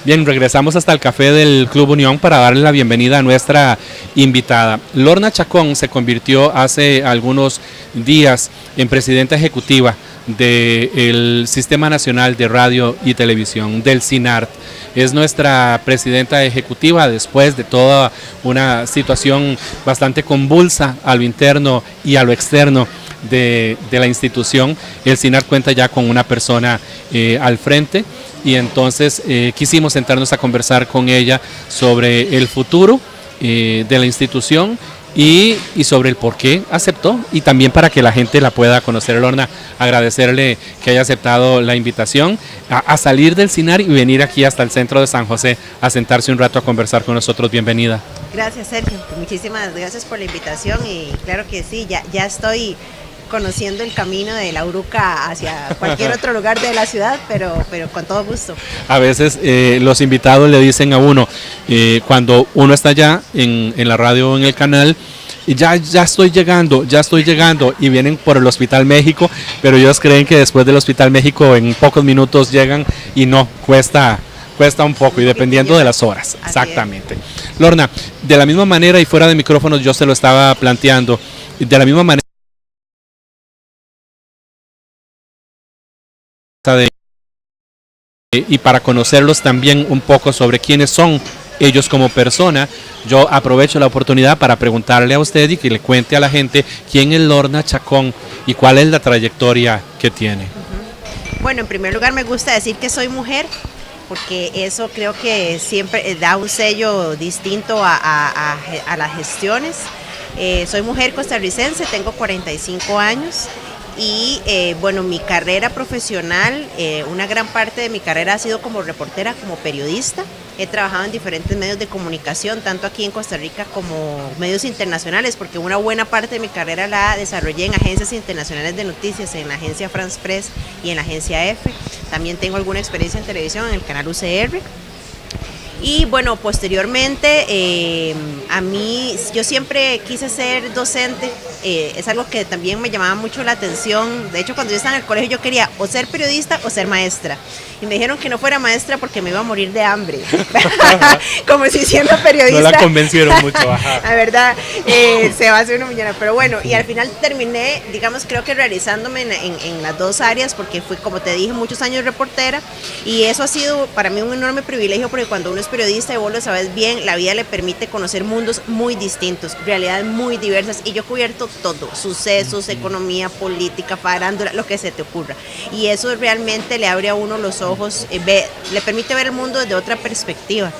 Bien, regresamos hasta el café del Club Unión para darle la bienvenida a nuestra invitada. Lorna Chacón se convirtió hace algunos días en presidenta ejecutiva del Sistema Nacional de Radio y Televisión, del SINART. Es nuestra presidenta ejecutiva después de toda una situación bastante convulsa a lo interno y a lo externo de la institución. El SINART cuenta ya con una persona al frente y entonces quisimos sentarnos a conversar con ella sobre el futuro de la institución y sobre el por qué aceptó y también para que la gente la pueda conocer. Lorna, agradecerle que haya aceptado la invitación a salir del SINART y venir aquí hasta el centro de San José a sentarse un rato a conversar con nosotros. Bienvenida. Gracias, Sergio, muchísimas gracias por la invitación y claro que sí, ya estoy conociendo el camino de la Uruca hacia cualquier otro lugar de la ciudad, pero con todo gusto. A veces los invitados le dicen a uno, cuando uno está allá en la radio o en el canal, ya estoy llegando, y vienen por el Hospital México, pero ellos creen que después del Hospital México en pocos minutos llegan y no, cuesta un poco y dependiendo de las horas. Exactamente. Lorna, de la misma manera y fuera de micrófonos yo se lo estaba planteando, de la misma manera y para conocerlos también un poco sobre quiénes son ellos como persona, yo aprovecho la oportunidad para preguntarle a usted y que le cuente a la gente quién es Lorna Chacón y cuál es la trayectoria que tiene. Bueno, en primer lugar me gusta decir que soy mujer, porque eso creo que siempre da un sello distinto a las gestiones. Soy mujer costarricense, tengo 45 años. Y bueno, mi carrera profesional, una gran parte de mi carrera ha sido como reportera, como periodista. He trabajado en diferentes medios de comunicación, tanto aquí en Costa Rica como medios internacionales, porque una buena parte de mi carrera la desarrollé en agencias internacionales de noticias, en la agencia France Press y en la agencia EFE. También tengo alguna experiencia en televisión en el canal UCR. Y bueno, posteriormente a mí, yo siempre quise ser docente, es algo que también me llamaba mucho la atención. De hecho, cuando yo estaba en el colegio yo quería o ser periodista o ser maestra. Y me dijeron que no fuera maestra porque me iba a morir de hambre. Como si siendo periodista. No la convencieron mucho. Ajá. La verdad, se va a hacer una millonada. Pero bueno, y al final terminé, digamos, creo que realizándome en las dos áreas, porque fui, como te dije, muchos años reportera. Y eso ha sido para mí un enorme privilegio, porque cuando uno es periodista y vos lo sabes bien, la vida le permite conocer mundos muy distintos, realidades muy diversas, y yo he cubierto todo, sucesos, economía, política, farándula, lo que se te ocurra, y eso realmente le abre a uno los ojos, le permite ver el mundo desde otra perspectiva.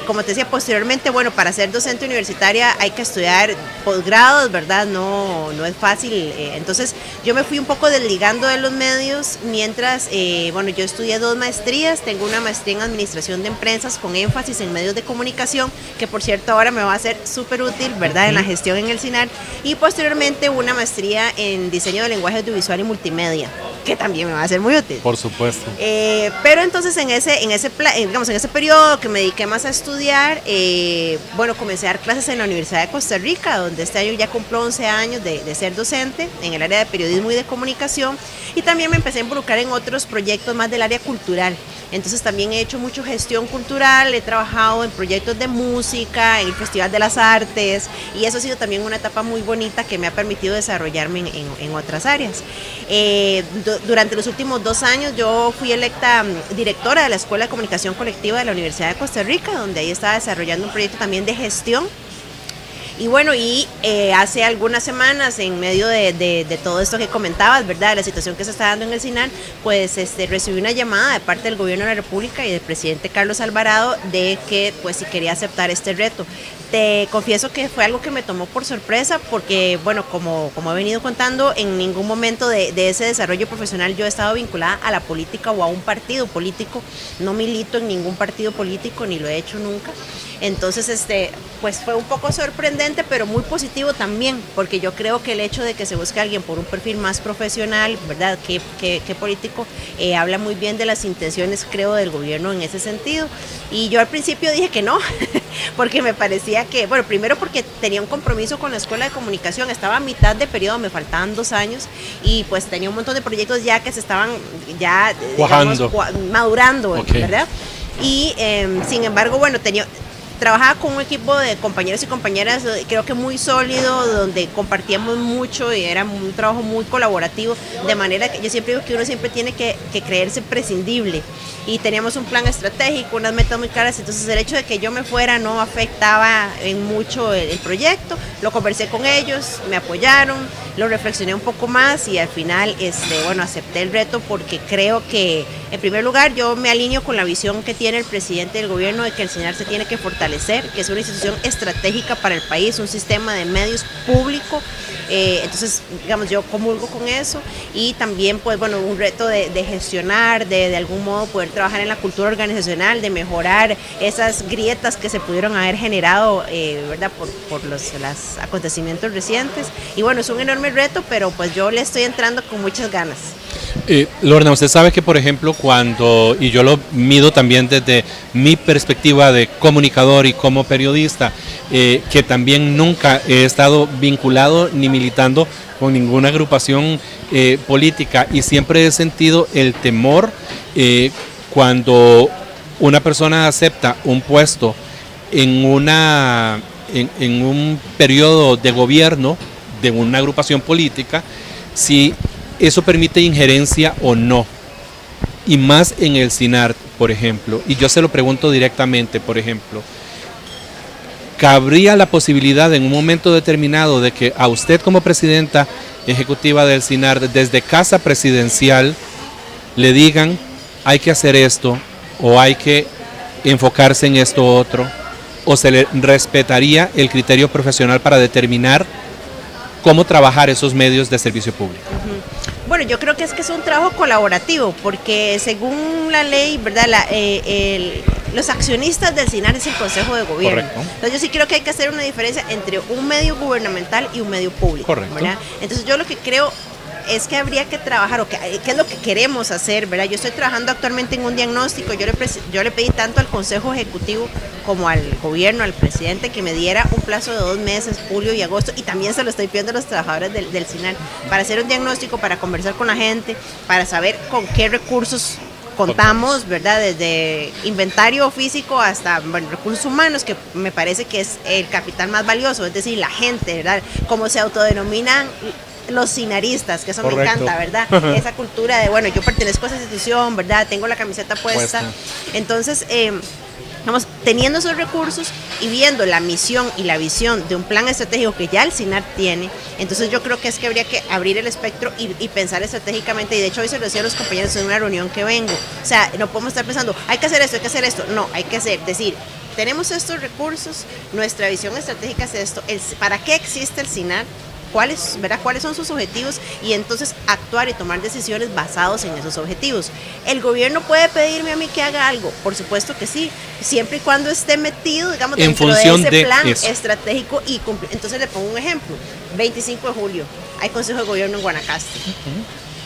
Como te decía, posteriormente, bueno, para ser docente universitaria hay que estudiar posgrados, ¿verdad? No es fácil. Entonces yo me fui un poco desligando de los medios mientras, bueno, yo estudié 2 maestrías. Tengo una maestría en administración de empresas con énfasis en medios de comunicación, que por cierto ahora me va a ser súper útil, ¿verdad? En la gestión en el SINART. Y posteriormente una maestría en diseño de lenguaje audiovisual y multimedia, que también me va a ser muy útil. Por supuesto. Pero entonces en ese periodo que me dediqué más a estudiar, bueno, comencé a dar clases en la Universidad de Costa Rica, donde este año ya cumplo 11 años de ser docente en el área de periodismo y de comunicación, y también me empecé a involucrar en otros proyectos más del área cultural. Entonces también he hecho mucho gestión cultural, he trabajado en proyectos de música, en el Festival de las Artes, y eso ha sido también una etapa muy bonita que me ha permitido desarrollarme en otras áreas. Durante los últimos 2 años yo fui electa directora de la Escuela de Comunicación Colectiva de la Universidad de Costa Rica, donde ahí estaba desarrollando un proyecto también de gestión. Y bueno, hace algunas semanas, en medio de todo esto que comentabas, ¿verdad?, de la situación que se está dando en el SINART, pues recibí una llamada de parte del Gobierno de la República y del presidente Carlos Alvarado de que, pues, si quería aceptar este reto. Te confieso que fue algo que me tomó por sorpresa porque, bueno, como he venido contando, en ningún momento de ese desarrollo profesional yo he estado vinculada a la política o a un partido político. No milito en ningún partido político, ni lo he hecho nunca. Entonces, pues fue un poco sorprendente, pero muy positivo también, porque yo creo que el hecho de que se busque a alguien por un perfil más profesional, ¿verdad?, que político, habla muy bien de las intenciones, creo, del gobierno en ese sentido. Y yo al principio dije que no, porque me parecía que, bueno, primero porque tenía un compromiso con la Escuela de Comunicación, estaba a mitad de periodo, me faltaban 2 años, y pues tenía un montón de proyectos ya que se estaban, ya, digamos, madurando, okay, ¿verdad? Y sin embargo, bueno, trabajaba con un equipo de compañeros y compañeras, creo que muy sólido, donde compartíamos mucho y era un trabajo muy colaborativo, de manera que yo siempre digo que uno siempre tiene que creerse prescindible. Y teníamos un plan estratégico, unas metas muy claras, entonces el hecho de que yo me fuera no afectaba en mucho el proyecto. Lo conversé con ellos, me apoyaron, lo reflexioné un poco más y al final bueno, acepté el reto porque creo que, en primer lugar, yo me alineo con la visión que tiene el presidente del gobierno de que el CINAR se tiene que fortalecer, que es una institución estratégica para el país, un sistema de medios público. Entonces, digamos, yo comulgo con eso y también, pues bueno, un reto de gestionar, de algún modo poder trabajar en la cultura organizacional, de mejorar esas grietas que se pudieron haber generado, ¿verdad? por los acontecimientos recientes. Y bueno, es un enorme reto, pero pues yo le estoy entrando con muchas ganas. Lorna, usted sabe que, por ejemplo, y yo lo mido también desde mi perspectiva de comunicador y como periodista, que también nunca he estado vinculado ni militando con ninguna agrupación política y siempre he sentido el temor cuando una persona acepta un puesto en un periodo de gobierno de una agrupación política, si eso permite injerencia o no, y más en el CINAR, por ejemplo. Y yo se lo pregunto directamente, por ejemplo, ¿cabría la posibilidad en un momento determinado de que a usted como presidenta ejecutiva del CINAR, desde casa presidencial, le digan hay que hacer esto o hay que enfocarse en esto otro, o se le respetaría el criterio profesional para determinar cómo trabajar esos medios de servicio público? Bueno, yo creo que es un trabajo colaborativo, porque según la ley, ¿verdad? Los accionistas del CINAR es el Consejo de Gobierno. Correcto. Entonces yo sí creo que hay que hacer una diferencia entre un medio gubernamental y un medio público. Correcto. ¿Verdad? Entonces yo lo que creo es que habría que trabajar, o qué es lo que queremos hacer, ¿verdad? Yo estoy trabajando actualmente en un diagnóstico, yo le pedí tanto al Consejo Ejecutivo como al gobierno, al presidente, que me diera un plazo de 2 meses, julio y agosto, y también se lo estoy pidiendo a los trabajadores del CINAR, para hacer un diagnóstico, para conversar con la gente, para saber con qué recursos contamos, ¿verdad? Desde inventario físico hasta, bueno, recursos humanos, que me parece que es el capital más valioso, es decir, la gente, ¿verdad? Como se autodenominan los cinaristas, que eso Correcto. Me encanta, ¿verdad? Esa cultura de, bueno, yo pertenezco a esa institución, ¿verdad? Tengo la camiseta puesta. Entonces, vamos, teniendo esos recursos y viendo la misión y la visión de un plan estratégico que ya el CINAR tiene, entonces yo creo que habría que abrir el espectro y pensar estratégicamente, y de hecho hoy se lo decía a los compañeros en una reunión que vengo, o sea, no podemos estar pensando, hay que hacer esto, hay que hacer esto, no, hay que decir, tenemos estos recursos, nuestra visión estratégica es esto, ¿para qué existe el CINAR? ¿Cuáles son sus objetivos? Y entonces actuar y tomar decisiones basados en esos objetivos. ¿El gobierno puede pedirme a mí que haga algo? Por supuesto que sí, siempre y cuando esté metido, digamos, dentro de ese plan estratégico y cumplir. Entonces le pongo un ejemplo, 25 de julio, hay Consejo de Gobierno en Guanacaste.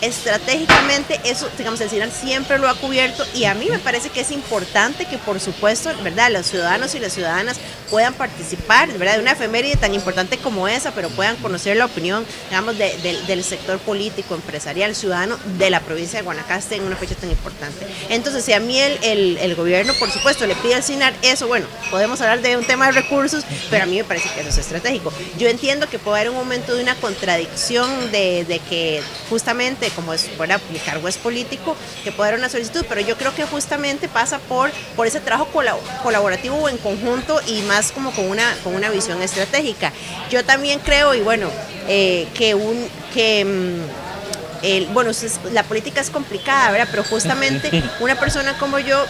Estratégicamente eso, digamos, el CINAR siempre lo ha cubierto, y a mí me parece que es importante que, por supuesto, ¿verdad?, los ciudadanos y las ciudadanas puedan participar, ¿verdad?, de una efeméride tan importante como esa, pero puedan conocer la opinión, digamos, del sector político, empresarial, ciudadano de la provincia de Guanacaste en una fecha tan importante. Entonces, si a mí el gobierno, por supuesto, le pide al CINAR eso, bueno, podemos hablar de un tema de recursos, pero a mí me parece que eso es estratégico. Yo entiendo que puede haber un momento de una contradicción de que justamente, como es, bueno, mi cargo es político, que puede haber una solicitud, pero yo creo que justamente pasa por ese trabajo colaborativo o en conjunto, y más como con una visión estratégica. Yo también creo, y bueno, bueno, la política es complicada, ¿verdad? Pero justamente una persona como yo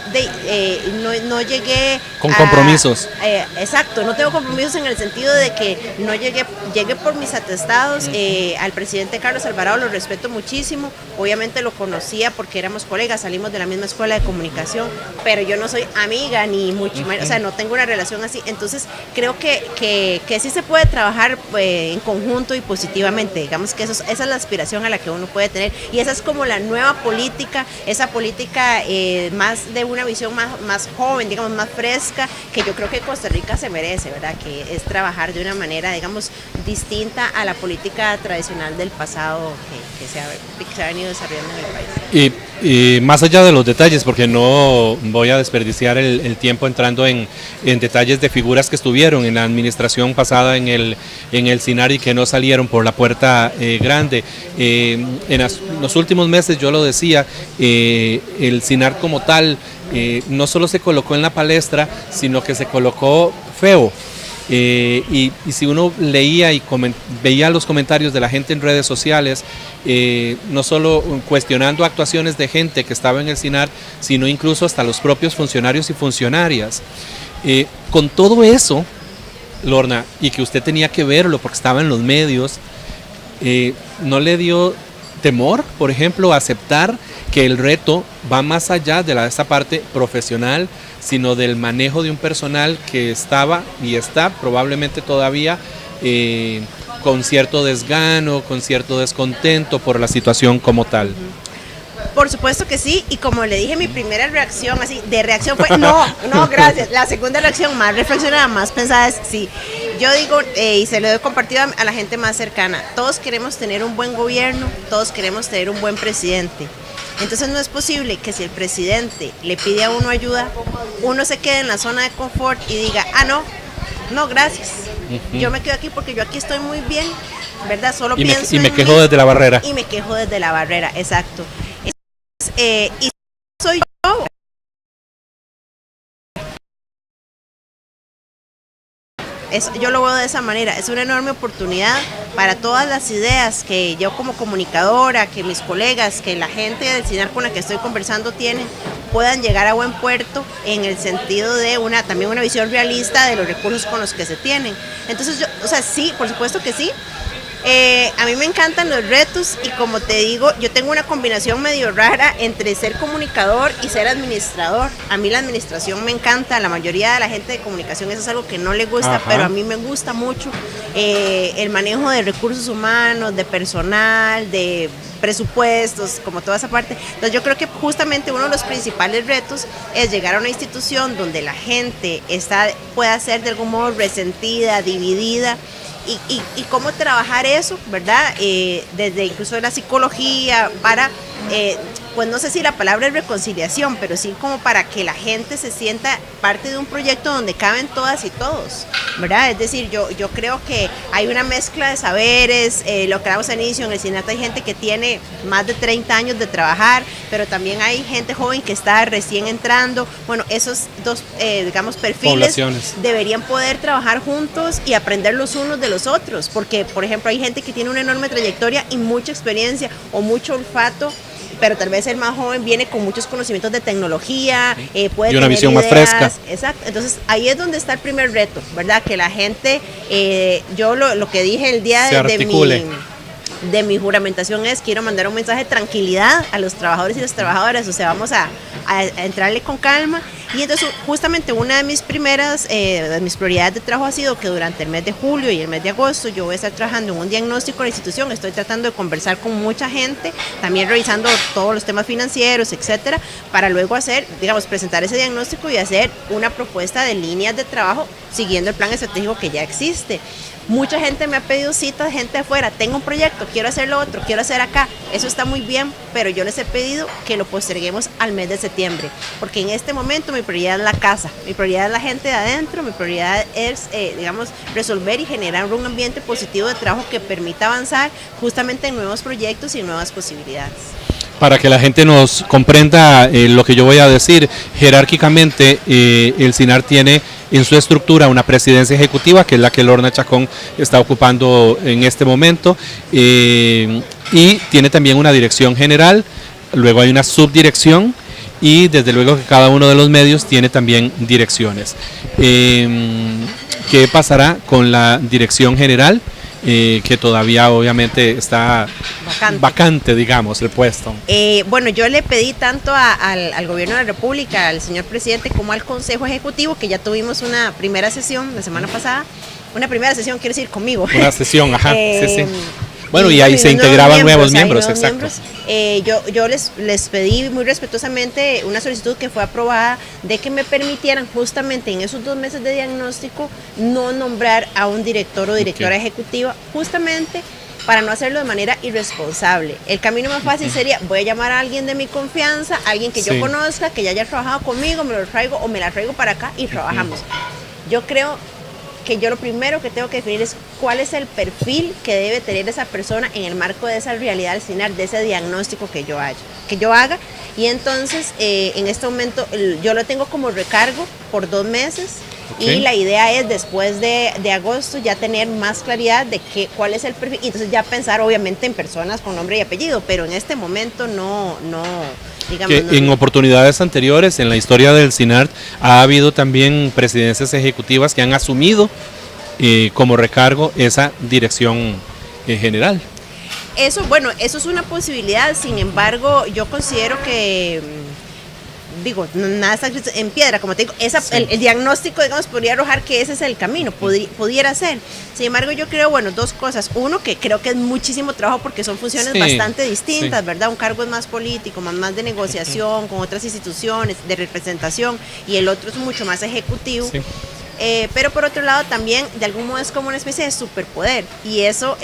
no llegué con compromisos. Exacto, no tengo compromisos en el sentido de que no llegué por mis atestados. Al presidente Carlos Alvarado lo respeto muchísimo, obviamente lo conocía porque éramos colegas, salimos de la misma escuela de comunicación, pero yo no soy amiga ni mucho menos, o sea, no tengo una relación así. Entonces creo que sí se puede trabajar en conjunto y positivamente, digamos que esa es la aspiración a la que uno puede tener, y esa es como la nueva política, esa política más de una visión más joven, digamos, más fresca, que yo creo que Costa Rica se merece, ¿verdad? Que es trabajar de una manera, digamos, distinta a la política tradicional del pasado que se ha venido desarrollando en el país. más allá de los detalles, porque no voy a desperdiciar el tiempo entrando en detalles de figuras que estuvieron en la administración pasada en el SINAR y que no salieron por la puerta grande. En los últimos meses, yo lo decía, el SINAR como tal no solo se colocó en la palestra, sino que se colocó feo. Y si uno leía y veía los comentarios de la gente en redes sociales, no solo cuestionando actuaciones de gente que estaba en el SINAR, sino incluso hasta los propios funcionarios y funcionarias. Con todo eso, Lorna, y que usted tenía que verlo porque estaba en los medios, ¿no le dio temor, por ejemplo, aceptar que el reto va más allá de esta parte profesional, sino del manejo de un personal que estaba y está probablemente todavía con cierto desgano, con cierto descontento por la situación como tal? Por supuesto que sí, y como le dije, mi primera reacción así de reacción fue no, gracias. La segunda reacción más reflexionada, más pensada es sí. Yo digo, y se lo he compartido a la gente más cercana, todos queremos tener un buen gobierno, todos queremos tener un buen presidente. Entonces no es posible que si el presidente le pide a uno ayuda, uno se quede en la zona de confort y diga, no, gracias. Yo me quedo aquí porque yo aquí estoy muy bien, ¿verdad? Solo pienso y me quejo desde la barrera. Y me quejo desde la barrera, exacto. Y soy yo. Yo lo veo de esa manera, es una enorme oportunidad para todas las ideas que yo como comunicadora, que mis colegas, que la gente del SINAR con la que estoy conversando tienen, puedan llegar a buen puerto en el sentido de también una visión realista de los recursos con los que se tienen. Entonces sí, por supuesto que sí. A mí me encantan los retos y como te digo, yo tengo una combinación medio rara entre ser comunicador y ser administrador. A mí la administración me encanta, la mayoría de la gente de comunicación eso es algo que no le gusta, Ajá. Pero a mí me gusta mucho el manejo de recursos humanos, de personal, de presupuestos, como toda esa parte. Entonces yo creo que justamente uno de los principales retos es llegar a una institución donde la gente pueda ser de algún modo resentida, dividida. Y cómo trabajar eso, ¿verdad? Desde incluso la psicología para, pues no sé si la palabra es reconciliación, pero sí como para que la gente se sienta parte de un proyecto donde caben todas y todos, ¿verdad? Es decir, yo creo que hay una mezcla de saberes, lo que hablamos al inicio, en el SINAR hay gente que tiene más de 30 años de trabajar, pero también hay gente joven que está recién entrando. Bueno, esos dos, digamos, perfiles deberían poder trabajar juntos y aprender los unos de los otros, porque, por ejemplo, hay gente que tiene una enorme trayectoria y mucha experiencia o mucho olfato, pero tal vez el más joven viene con muchos conocimientos de tecnología, puede y una tener visión ideas, más fresca. Exacto, entonces ahí es donde está el primer reto, ¿verdad? Que la gente, yo lo que dije el día de mi juramentación es, quiero mandar un mensaje de tranquilidad a los trabajadores y las trabajadoras, o sea, vamos a entrarle con calma. Y entonces justamente una de mis prioridades de trabajo ha sido que durante el mes de julio y el mes de agosto yo voy a estar trabajando en un diagnóstico de la institución, estoy tratando de conversar con mucha gente, también revisando todos los temas financieros, etcétera, para luego presentar ese diagnóstico y hacer una propuesta de líneas de trabajo siguiendo el plan estratégico que ya existe. Mucha gente me ha pedido citas, gente afuera, tengo un proyecto, quiero hacer lo otro, quiero hacer acá, eso está muy bien, pero yo les he pedido que lo posterguemos al mes de septiembre, porque en este momento mi prioridad es la casa, mi prioridad es la gente de adentro, mi prioridad es, resolver y generar un ambiente positivo de trabajo que permita avanzar justamente en nuevos proyectos y nuevas posibilidades. Para que la gente nos comprenda lo que yo voy a decir, jerárquicamente el SINAR tiene en su estructura una presidencia ejecutiva, que es la que Lorna Chacón está ocupando en este momento, y tiene también una dirección general, luego hay una subdirección y desde luego que cada uno de los medios tiene también direcciones. ¿Qué pasará con la dirección general? Que todavía obviamente está vacante, digamos, el puesto. Bueno, yo le pedí tanto al gobierno de la República, al señor presidente, como al Consejo Ejecutivo, que ya tuvimos una primera sesión la semana pasada. Una primera sesión, quiero decir, conmigo. Una sesión, ajá, sí. Bueno, y ahí se integraban nuevos miembros, exacto. Yo les pedí muy respetuosamente una solicitud que fue aprobada de que me permitieran justamente en esos 2 meses de diagnóstico no nombrar a un director o directora ejecutiva, justamente para no hacerlo de manera irresponsable. El camino más fácil sería, voy a llamar a alguien de mi confianza, alguien que yo conozca, que ya haya trabajado conmigo, me lo traigo o me la traigo para acá y trabajamos. Yo creo que yo lo primero que tengo que definir es cuál es el perfil que debe tener esa persona en el marco de esa realidad del CINAR, de ese diagnóstico que yo haga. Y entonces, en este momento, yo lo tengo como recargo por 2 meses. Okay. Y la idea es después de agosto ya tener más claridad de cuál es el perfil. Y entonces ya pensar obviamente en personas con nombre y apellido, pero en este momento no digamos. Que en oportunidades anteriores en la historia del CINART ha habido también presidencias ejecutivas que han asumido como recargo esa dirección general. Eso es una posibilidad, sin embargo, yo considero que nada está en piedra, como te digo, el diagnóstico, digamos, podría arrojar que ese es el camino, pudiera ser. Sin embargo, yo creo, 2 cosas. Uno, que creo que es muchísimo trabajo porque son funciones bastante distintas, ¿verdad? Un cargo es más político, más de negociación con otras instituciones, de representación, y el otro es mucho más ejecutivo. Sí. Pero por otro lado también de algún modo es como una especie de superpoder y eso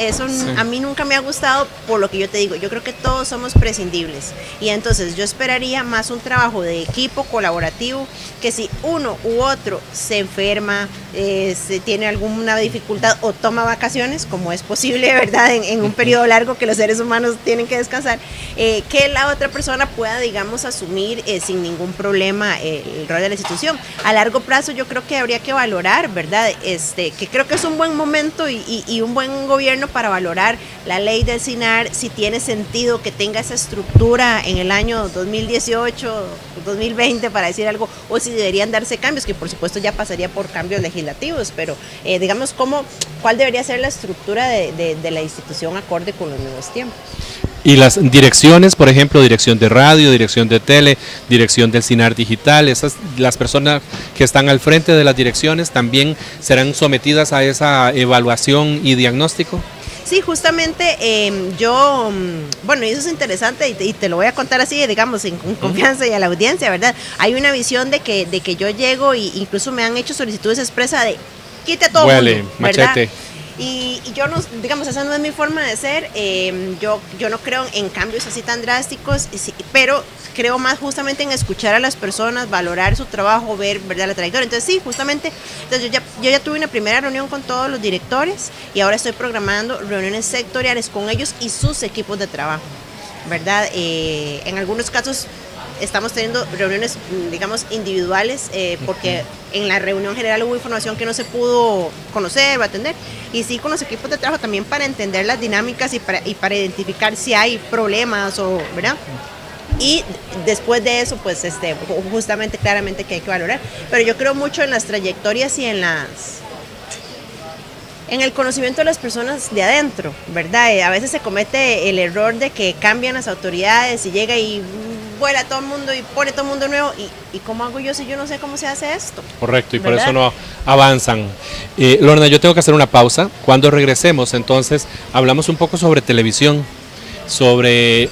a mí nunca me ha gustado, por lo que yo te digo, yo creo que todos somos prescindibles y entonces yo esperaría más un trabajo de equipo colaborativo, que si uno u otro se enferma, se tiene alguna dificultad o toma vacaciones, como es posible, ¿verdad? En un periodo largo que los seres humanos tienen que descansar, que la otra persona pueda, digamos, asumir sin ningún problema el rol de la institución. A largo plazo yo creo que habría que valorar, ¿verdad? Que creo que es un buen momento y un buen gobierno para valorar la ley del CINAR, si tiene sentido que tenga esa estructura en el año 2018, 2020, para decir algo, o si deberían darse cambios, que por supuesto ya pasaría por cambios legislativos, pero digamos, ¿cuál debería ser la estructura de la institución acorde con los nuevos tiempos? Y las direcciones, por ejemplo, dirección de radio, dirección de tele, dirección del CINAR digital, las personas que están al frente de las direcciones también serán sometidas a esa evaluación y diagnóstico. Sí, justamente y eso es interesante y te lo voy a contar así, digamos, con confianza y a la audiencia, ¿verdad? Hay una visión de que yo llego y incluso me han hecho solicitudes expresas de quite a todo mundo, ¿verdad? Machete. Y yo no, digamos, esa no es mi forma de ser, yo no creo en cambios así tan drásticos, pero creo más justamente en escuchar a las personas, valorar su trabajo, ver, ¿verdad?, la trayectoria. Entonces sí, justamente, yo ya tuve una primera reunión con todos los directores y ahora estoy programando reuniones sectoriales con ellos y sus equipos de trabajo, ¿verdad? En algunos casos estamos teniendo reuniones, digamos, individuales, porque en la reunión general hubo información que no se pudo conocer o atender, y sí con los equipos de trabajo también para entender las dinámicas y para identificar si hay problemas o, ¿verdad? Y después de eso, pues, justamente, claramente que hay que valorar. Pero yo creo mucho en las trayectorias y en el conocimiento de las personas de adentro, ¿verdad? A veces se comete el error de que cambian las autoridades y llega y vuela todo el mundo y pone todo el mundo nuevo. ¿Y cómo hago yo si yo no sé cómo se hace esto? Correcto, y ¿verdad? Por eso no avanzan. Lorna, yo tengo que hacer una pausa. Cuando regresemos, entonces, hablamos un poco sobre televisión, sobre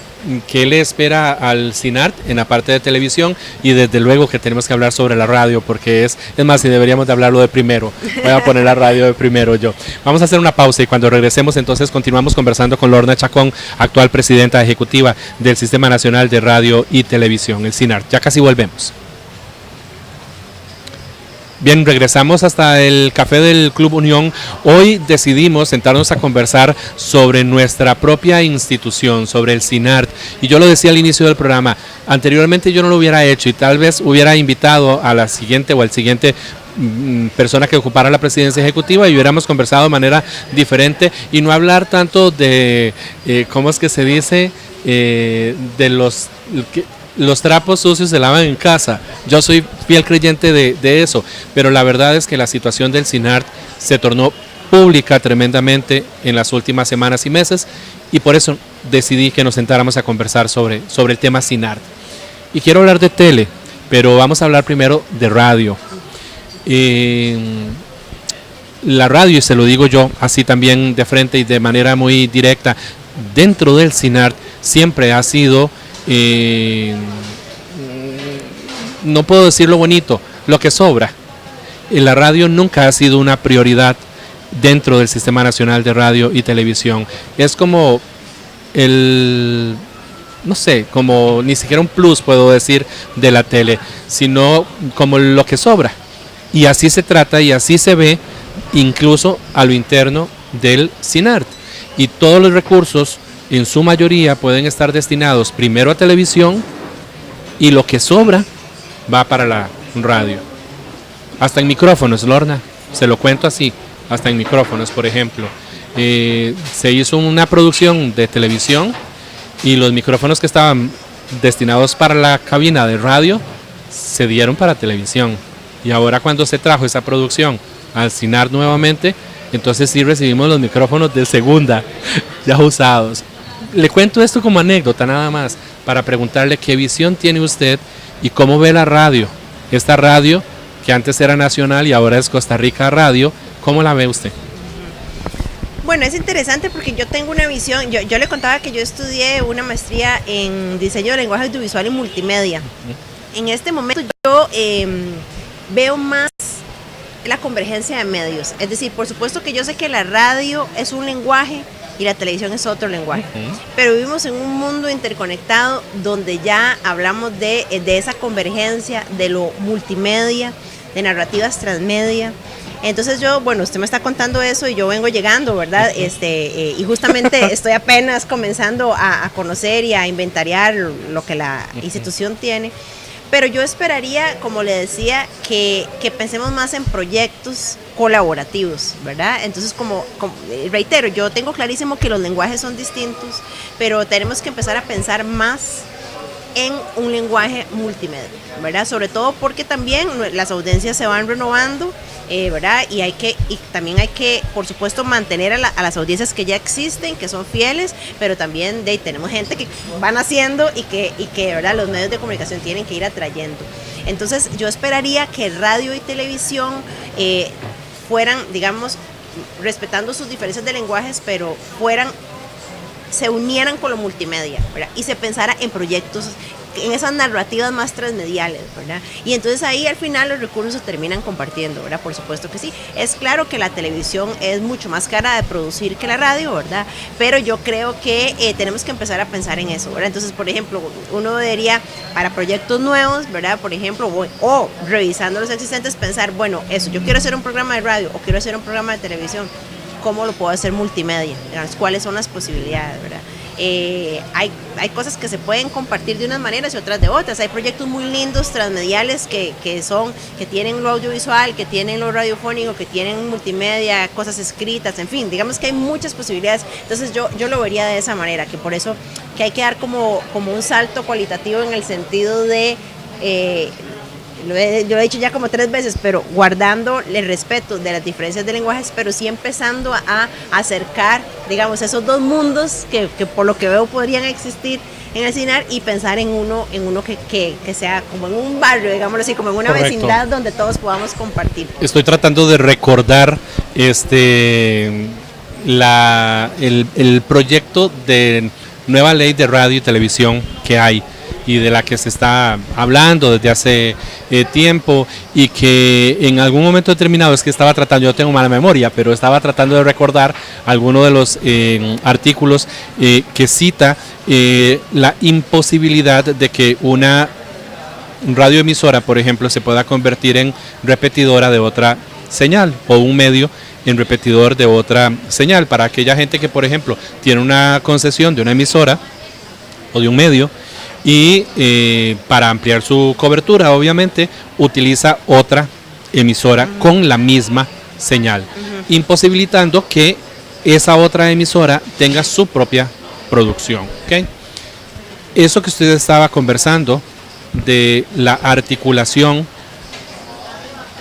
qué le espera al CINART en la parte de televisión, y desde luego que tenemos que hablar sobre la radio, porque es más, si deberíamos de hablarlo de primero. Voy a poner la radio de primero yo. Vamos a hacer una pausa y cuando regresemos entonces continuamos conversando con Lorna Chacón, actual presidenta ejecutiva del Sistema Nacional de Radio y Televisión, el CINART. Ya casi volvemos. Bien, regresamos hasta el café del Club Unión. Hoy decidimos sentarnos a conversar sobre nuestra propia institución, sobre el CINART. Y yo lo decía al inicio del programa, anteriormente yo no lo hubiera hecho y tal vez hubiera invitado a la siguiente o al siguiente persona que ocupara la presidencia ejecutiva y hubiéramos conversado de manera diferente y no hablar tanto de, ¿cómo es que se dice? De los trapos sucios se lavan en casa. Yo soy fiel creyente de eso, pero la verdad es que la situación del CINART se tornó pública tremendamente en las últimas semanas y meses, y por eso decidí que nos sentáramos a conversar sobre el tema CINART. Y quiero hablar de tele, pero vamos a hablar primero de radio. La radio, y se lo digo yo así también de frente y de manera muy directa, dentro del CINART siempre ha sido, no puedo decir lo bonito, lo que sobra. La radio nunca ha sido una prioridad dentro del Sistema Nacional de Radio y Televisión. Es como no sé, como ni siquiera un plus puedo decir de la tele, sino como lo que sobra. Y así se trata y así se ve incluso a lo interno del CINART. Y todos los recursos en su mayoría pueden estar destinados primero a televisión y lo que sobra va para la radio. Hasta en micrófonos, Lorna, se lo cuento así, hasta en micrófonos, por ejemplo. Se hizo una producción de televisión y los micrófonos que estaban destinados para la cabina de radio se dieron para televisión. Y ahora cuando se trajo esa producción al CINART nuevamente, entonces sí recibimos los micrófonos de segunda, ya usados. Le cuento esto como anécdota nada más, para preguntarle qué visión tiene usted y cómo ve la radio. Esta radio que antes era nacional y ahora es Costa Rica Radio, ¿cómo la ve usted? Bueno, es interesante porque yo tengo una visión, yo le contaba que yo estudié una maestría en diseño de lenguaje audiovisual y multimedia. En este momento yo veo más la convergencia de medios, es decir, por supuesto que yo sé que la radio es un lenguaje y la televisión es otro lenguaje, pero vivimos en un mundo interconectado donde ya hablamos de esa convergencia, de lo multimedia, de narrativas transmedia. Entonces yo, bueno, usted me está contando eso y yo vengo llegando, ¿verdad? Y justamente estoy apenas comenzando a conocer y a inventariar lo que la institución tiene. Pero yo esperaría, como le decía, que pensemos más en proyectos colaborativos, ¿verdad? Entonces, como reitero, yo tengo clarísimo que los lenguajes son distintos, pero tenemos que empezar a pensar más en un lenguaje multimedia, ¿verdad? Sobre todo porque también las audiencias se van renovando, ¿verdad? Y también hay que, por supuesto, mantener a las audiencias que ya existen, que son fieles, pero también tenemos gente que van haciendo y que ¿verdad? Los medios de comunicación tienen que ir atrayendo. Entonces, yo esperaría que radio y televisión fueran, digamos, respetando sus diferencias de lenguajes, pero se unieran con lo multimedia, ¿verdad? Y se pensara en proyectos, en esas narrativas más transmediales, ¿verdad? Y entonces ahí al final los recursos se terminan compartiendo, ¿verdad? Por supuesto que sí. Es claro que la televisión es mucho más cara de producir que la radio, ¿verdad? Pero yo creo que tenemos que empezar a pensar en eso, ¿verdad? Entonces, por ejemplo, uno debería, para proyectos nuevos, ¿verdad? Por ejemplo, o revisando los existentes, pensar, bueno, yo quiero hacer un programa de radio o quiero hacer un programa de televisión. ¿Cómo lo puedo hacer multimedia? ¿Cuáles son las posibilidades, verdad? Hay cosas que se pueden compartir de unas maneras y otras de otras. Hay proyectos muy lindos transmediales que tienen lo audiovisual, que tienen lo radiofónico, que tienen multimedia, cosas escritas, en fin, digamos que hay muchas posibilidades. Entonces yo lo vería de esa manera, que por eso que hay que dar como un salto cualitativo en el sentido de lo he dicho ya como 3 veces, pero guardando el respeto de las diferencias de lenguajes, pero sí empezando a acercar, digamos, esos dos mundos que por lo que veo podrían existir en el CINAR y pensar en uno que sea como en un barrio, digámoslo así, como en una Correcto. vecindad donde todos podamos compartir. Estoy tratando de recordar el proyecto de nueva ley de radio y televisión que hay y de la que se está hablando desde hace tiempo y que en algún momento determinado, es que estaba tratando, yo tengo mala memoria, pero estaba tratando de recordar alguno de los artículos que cita la imposibilidad de que una radioemisora, por ejemplo, se pueda convertir en repetidora de otra señal o un medio en repetidor de otra señal, para aquella gente que, por ejemplo, tiene una concesión de una emisora o de un medio y para ampliar su cobertura, obviamente, utiliza otra emisora con la misma señal, imposibilitando que esa otra emisora tenga su propia producción. ¿Okay? Eso que usted estaba conversando de la articulación,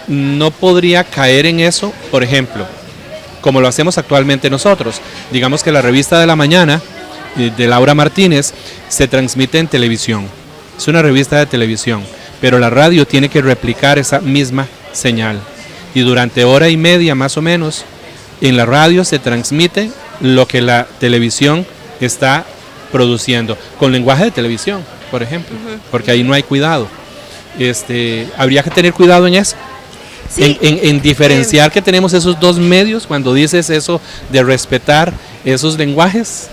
no podría caer en eso, por ejemplo, como lo hacemos actualmente nosotros. Digamos que la revista de la mañana de Laura Martínez se transmite en televisión, es una revista de televisión, pero la radio tiene que replicar esa misma señal y durante hora y media más o menos en la radio se transmite lo que la televisión está produciendo, con lenguaje de televisión, por ejemplo, porque ahí no hay cuidado. Habría que tener cuidado en eso. Sí. en diferenciar que tenemos esos dos medios cuando dices eso de respetar esos lenguajes.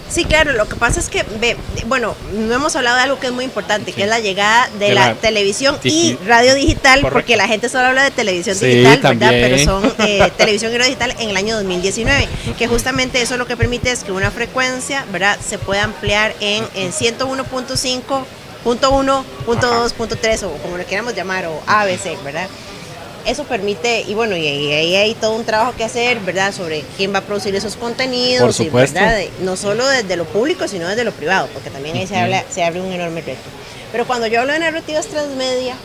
Sí, claro, lo que pasa es que, bueno, no hemos hablado de algo que es muy importante, que es la llegada de la televisión y radio digital, correcto, porque la gente solo habla de televisión digital, ¿verdad? Pero son televisión y radio digital en el año 2019, que justamente eso lo que permite es que una frecuencia, ¿verdad?, se pueda ampliar en 101.5, punto 1, punto 2, punto 3, o como lo queramos llamar, o ABC, ¿verdad? Eso permite, y bueno, y ahí hay todo un trabajo que hacer, ¿verdad?, sobre quién va a producir esos contenidos. Por supuesto. Y, ¿verdad?, no solo desde lo público, sino desde lo privado, porque también ahí se abre un enorme reto. Pero cuando yo hablo de narrativas transmedia,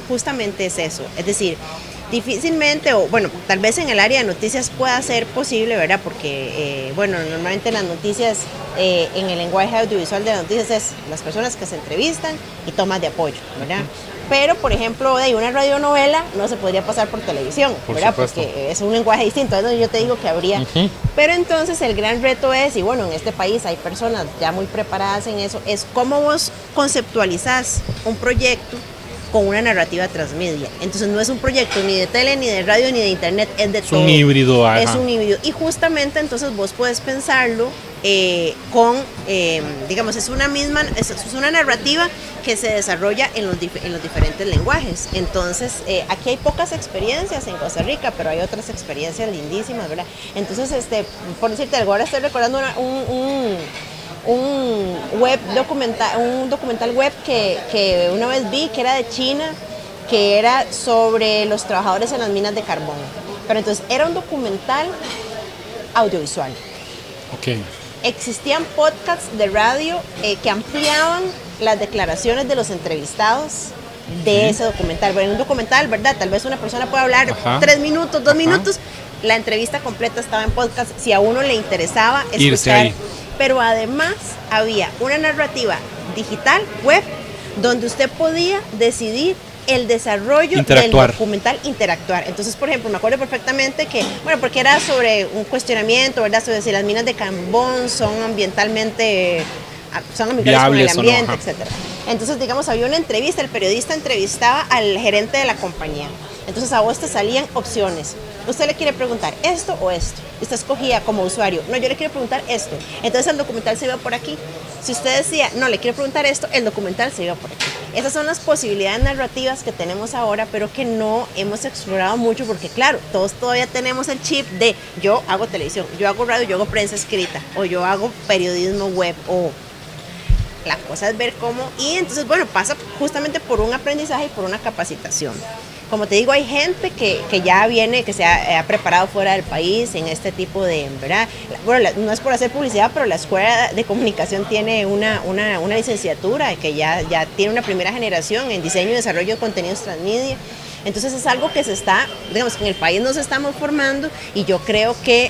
justamente es eso. Es decir, difícilmente, o bueno, tal vez en el área de noticias pueda ser posible, ¿verdad? Porque, bueno, normalmente las noticias, en el lenguaje audiovisual de las noticias es las personas que se entrevistan y tomas de apoyo, ¿verdad? Pero, por ejemplo, de una radionovela no se podría pasar por televisión, ¿verdad? Porque es un lenguaje distinto, es donde yo te digo que habría. Pero entonces el gran reto es, y bueno, en este país hay personas ya muy preparadas en eso, es cómo vos conceptualizás un proyecto con una narrativa transmedia. Entonces no es un proyecto ni de tele, ni de radio, ni de internet, es de todo. Es un híbrido. Ajá. Es un híbrido. Y justamente entonces vos puedes pensarlo con, digamos, es una narrativa que se desarrolla en los diferentes lenguajes. Entonces, aquí hay pocas experiencias en Costa Rica, pero hay otras experiencias lindísimas, ¿verdad? Entonces, por decirte algo, ahora estoy recordando un documental web que una vez vi, que era de China, que era sobre los trabajadores en las minas de carbón. Pero entonces era un documental audiovisual. Okay. Existían podcasts de radio que ampliaban las declaraciones de los entrevistados de ese documental. Bueno, en un documental, ¿verdad?, tal vez una persona puede hablar 3 minutos, 2 minutos. La entrevista completa estaba en podcast si a uno le interesaba escuchar. Pero además había una narrativa digital, web, donde usted podía decidir el desarrollo del documental, interactuar. Entonces, por ejemplo, me acuerdo perfectamente que, bueno, porque era sobre un cuestionamiento, ¿verdad?, sobre si las minas de carbón son ambientalmente amigables con el ambiente, etcétera. Entonces, digamos, había una entrevista, el periodista entrevistaba al gerente de la compañía. Entonces, a vos te salían opciones. Usted le quiere preguntar esto o esto. Usted escogía como usuario, no, yo le quiero preguntar esto. Entonces, el documental se iba por aquí. Si usted decía, no, le quiero preguntar esto, el documental se iba por aquí. Esas son las posibilidades narrativas que tenemos ahora, pero que no hemos explorado mucho porque, claro, todos todavía tenemos el chip de yo hago televisión, yo hago radio, yo hago prensa escrita, o yo hago periodismo web, o la cosa es ver cómo. Y entonces, bueno, pasa justamente por un aprendizaje y por una capacitación. Como te digo, hay gente que ya viene, que se ha preparado fuera del país en este tipo de, ¿verdad? Bueno, no es por hacer publicidad, pero la Escuela de Comunicación tiene una licenciatura que ya tiene una primera generación en diseño y desarrollo de contenidos transmedia. Entonces es algo que se está, digamos, en el país nos estamos formando y yo creo que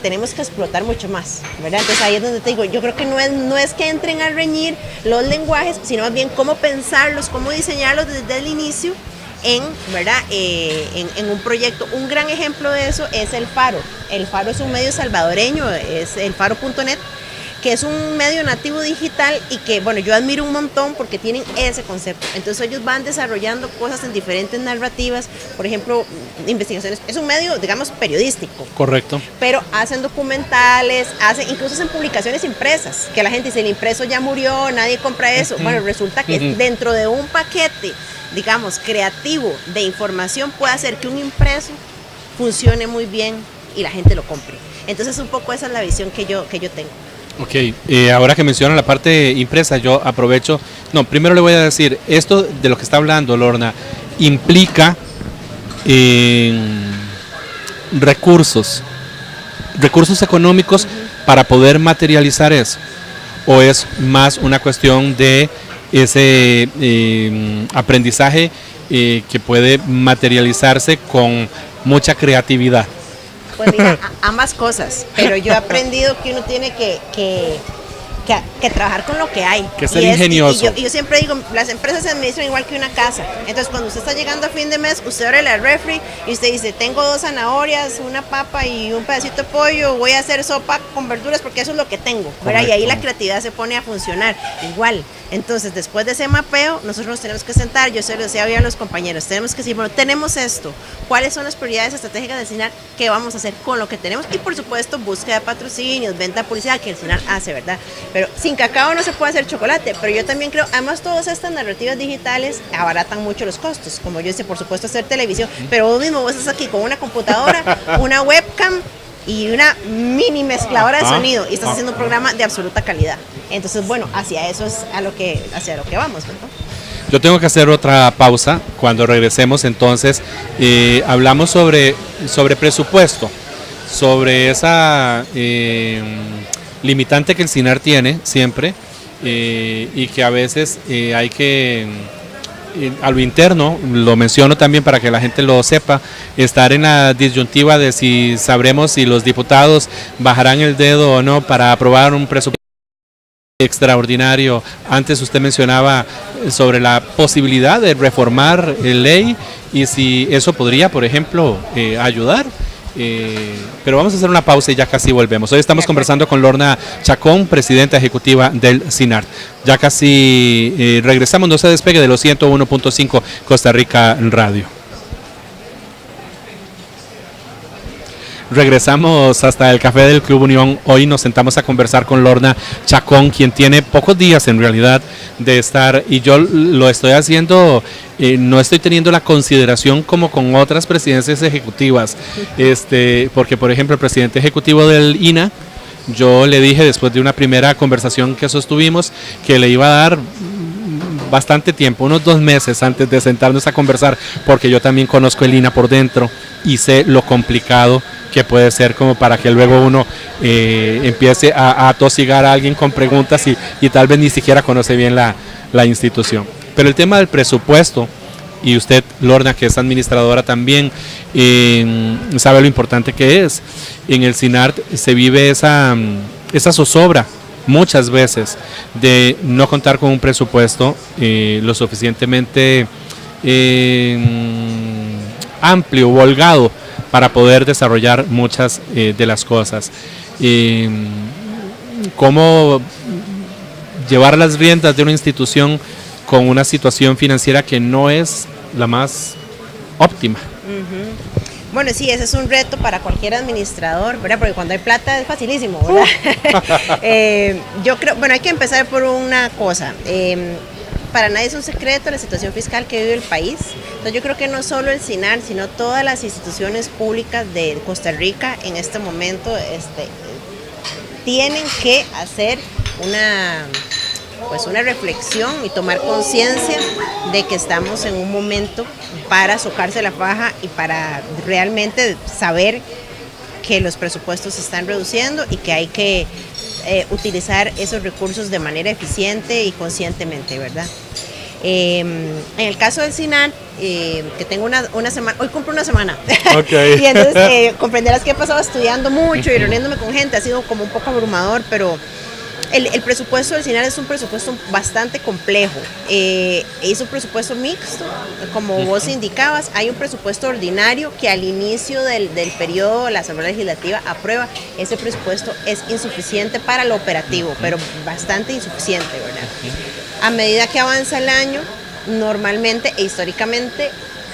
tenemos que explotar mucho más, ¿verdad? Entonces ahí es donde te digo, yo creo que no es que entren a reñir los lenguajes, sino más bien cómo pensarlos, cómo diseñarlos desde el inicio, ¿verdad? En un proyecto. Un gran ejemplo de eso es El Faro. El Faro es un medio salvadoreño, es elfaro.net, que es un medio nativo digital y que, bueno, yo admiro un montón porque tienen ese concepto. Entonces ellos van desarrollando cosas en diferentes narrativas, por ejemplo, investigaciones. Es un medio, digamos, periodístico. Correcto. Pero hacen documentales, incluso hacen publicaciones impresas, que la gente dice, el impreso ya murió, nadie compra eso. Bueno, resulta que dentro de un paquete, digamos, creativo de información puede hacer que un impreso funcione muy bien y la gente lo compre. Entonces un poco esa es la visión que yo tengo. Ok, ahora que menciona la parte impresa, yo aprovecho, primero le voy a decir, esto de lo que está hablando Lorna, implica recursos económicos para poder materializar eso, o es más una cuestión de ese aprendizaje que puede materializarse con mucha creatividad. Pues mira, ambas cosas, pero yo he aprendido que uno tiene que que trabajar con lo que hay. Que ser ingenioso. Y yo siempre digo, las empresas se administran igual que una casa. Entonces, cuando usted está llegando a fin de mes, usted abre la refri y usted dice, tengo 2 zanahorias, una papa y un pedacito de pollo, voy a hacer sopa con verduras porque eso es lo que tengo, ¿verdad? Y ahí la creatividad se pone a funcionar igual. Entonces, después de ese mapeo, nosotros nos tenemos que sentar, yo se lo decía bien a los compañeros, tenemos que decir, bueno, tenemos esto, ¿cuáles son las prioridades estratégicas del CINAR? ¿Qué vamos a hacer con lo que tenemos? Y por supuesto, búsqueda de patrocinios, venta de publicidad, que el CINAR hace, ¿verdad? Pero sin cacao no se puede hacer chocolate, pero yo también creo, además todas estas narrativas digitales abaratan mucho los costos, como yo decía, por supuesto hacer televisión, pero vos mismo vos estás aquí con una computadora, una webcam y una mini mezcladora de sonido y estás haciendo un programa de absoluta calidad. Entonces, bueno, hacia eso es hacia lo que vamos, ¿verdad? Yo tengo que hacer otra pausa. Cuando regresemos, entonces, hablamos sobre presupuesto, sobre esa limitante que el CINAR tiene siempre y que a veces hay que, a lo interno, lo menciono también para que la gente lo sepa, estar en la disyuntiva de si sabremos si los diputados bajarán el dedo o no para aprobar un presupuesto extraordinario. Antes usted mencionaba sobre la posibilidad de reformar ley y si eso podría, por ejemplo, ayudar. Pero vamos a hacer una pausa y ya casi volvemos. Hoy estamos conversando con Lorna Chacón, presidenta ejecutiva del CINAR. Ya casi regresamos, no se despegue de los 101.5 Costa Rica Radio. Regresamos hasta el café del Club Unión. Hoy nos sentamos a conversar con Lorna Chacón, quien tiene pocos días en realidad de estar, y yo lo estoy haciendo, no estoy teniendo la consideración como con otras presidencias ejecutivas, porque por ejemplo el presidente ejecutivo del INA, yo le dije después de una primera conversación que sostuvimos que le iba a dar bastante tiempo, unos 2 meses antes de sentarnos a conversar, porque yo también conozco el INA por dentro y sé lo complicado que puede ser como para que luego uno empiece a atosigar a alguien con preguntas y tal vez ni siquiera conoce bien la institución. Pero el tema del presupuesto, y usted, Lorna, que es administradora también, sabe lo importante que es. En el CINAR se vive esa zozobra muchas veces de no contar con un presupuesto lo suficientemente amplio o holgado para poder desarrollar muchas de las cosas. Cómo llevar las riendas de una institución con una situación financiera que no es la más óptima. Bueno, sí, ese es un reto para cualquier administrador, ¿verdad? Porque cuando hay plata es facilísimo, ¿verdad? Yo creo, bueno, hay que empezar por una cosa. Para nadie es un secreto la situación fiscal que vive el país. Entonces yo creo que no solo el CINAR, sino todas las instituciones públicas de Costa Rica en este momento tienen que hacer una reflexión y tomar conciencia de que estamos en un momento para socarse la faja y para realmente saber que los presupuestos se están reduciendo y que hay que utilizar esos recursos de manera eficiente y conscientemente, ¿verdad? En el caso del CINAR, que tengo una semana, hoy cumplo una semana, y entonces comprenderás que he pasado estudiando mucho y reuniéndome con gente, ha sido como un poco abrumador, pero el presupuesto del CINAR es un presupuesto bastante complejo. Es un presupuesto mixto, como vos indicabas. Hay un presupuesto ordinario que al inicio del periodo la Asamblea Legislativa aprueba. Ese presupuesto es insuficiente para lo operativo, pero bastante insuficiente, ¿verdad? A medida que avanza el año, normalmente e históricamente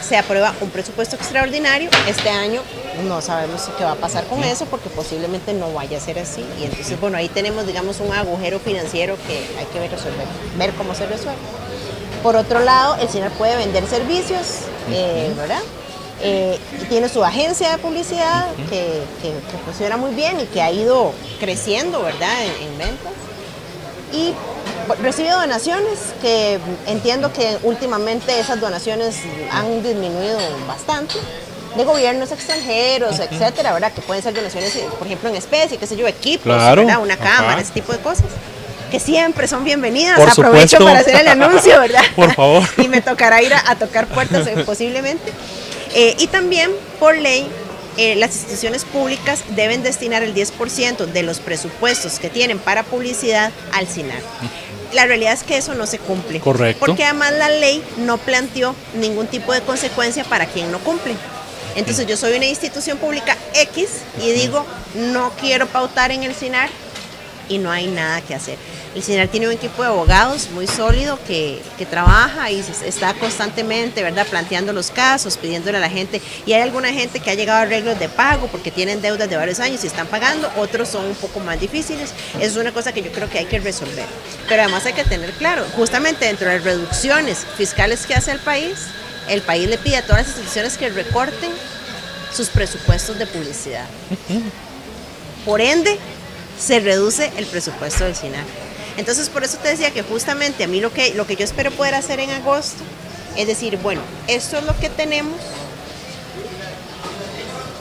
se aprueba un presupuesto extraordinario. Este año no sabemos qué va a pasar con eso porque posiblemente no vaya a ser así, y entonces bueno, ahí tenemos, digamos, un agujero financiero que hay que ver cómo se resuelve. Por otro lado, el CINAR puede vender servicios, ¿verdad? Tiene su agencia de publicidad que funciona muy bien y que ha ido creciendo, ¿verdad? En ventas. Y recibe donaciones, que entiendo que últimamente esas donaciones han disminuido bastante, de gobiernos extranjeros, etcétera, ¿verdad? Que pueden ser donaciones, por ejemplo, en especie, qué sé yo, equipos, claro, ¿verdad? Una cámara, ese tipo de cosas, que siempre son bienvenidas. Por Aprovecho supuesto. para hacer el anuncio, ¿verdad? Por favor. Y me tocará ir a tocar puertas posiblemente. Y también, por ley, las instituciones públicas deben destinar el 10% de los presupuestos que tienen para publicidad al CINAR. La realidad es que eso no se cumple. Correcto. Porque además la ley no planteó ningún tipo de consecuencia para quien no cumple. Entonces yo soy una institución pública X y digo, no quiero pautar en el CINAR y no hay nada que hacer. El CINAR tiene un equipo de abogados muy sólido que trabaja y está constantemente, ¿verdad?, planteando los casos, pidiéndole a la gente. Y hay alguna gente que ha llegado a arreglos de pago porque tienen deudas de varios años y están pagando, otros son un poco más difíciles. Eso es una cosa que yo creo que hay que resolver. Pero además hay que tener claro, justamente dentro de las reducciones fiscales que hace el país le pide a todas las instituciones que recorten sus presupuestos de publicidad. Por ende, se reduce el presupuesto del CINAR. Entonces, por eso te decía que justamente a mí lo que yo espero poder hacer en agosto es decir, bueno, esto es lo que tenemos,